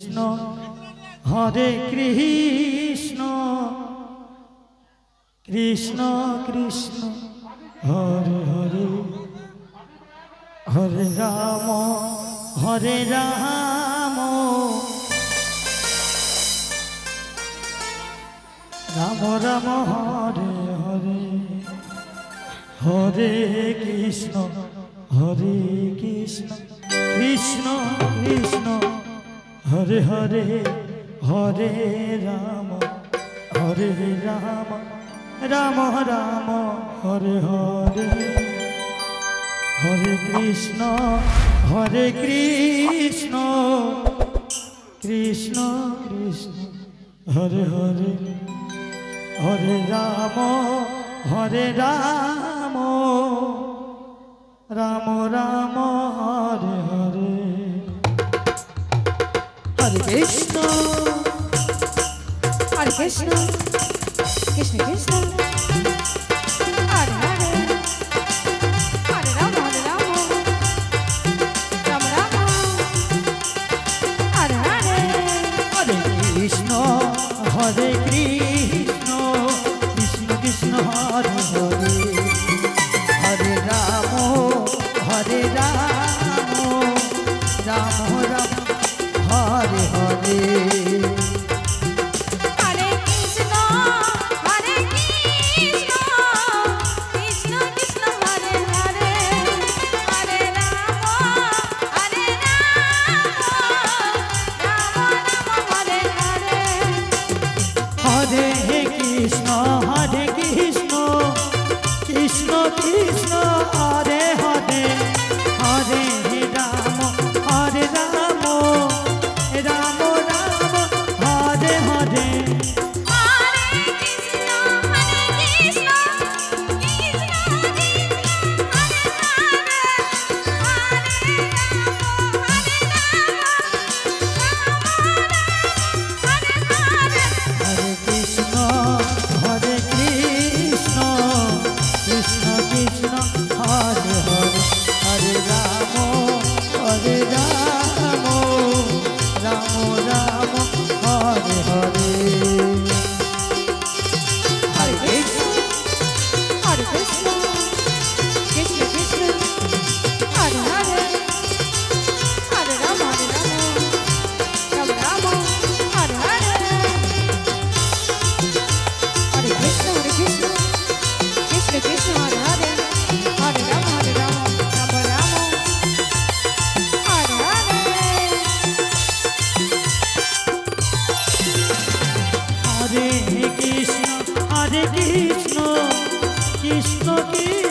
Krishna Hare Krishna Krishna Krishna Hare Hare Hare Ram Ram Ram Hare Hare Hare Krishna Krishna Krishna Hare Hare Hare Ram Ram Ram Hare Hare Hare Krishna Krishna Krishna Hare Hare Hare Ram Ram Ram Hare Hare Hare Krishna Krishna Krishna Hare Hare Hare Ram Ram Ram Hare Hare Hare Krishna Krishna Krishna Hare Hare Hare Ram Ram Ram Hare Hare Krishna Krishna Hare Hare Hare Ram Ram Ram Hare Hare Krishna Krishna Krishna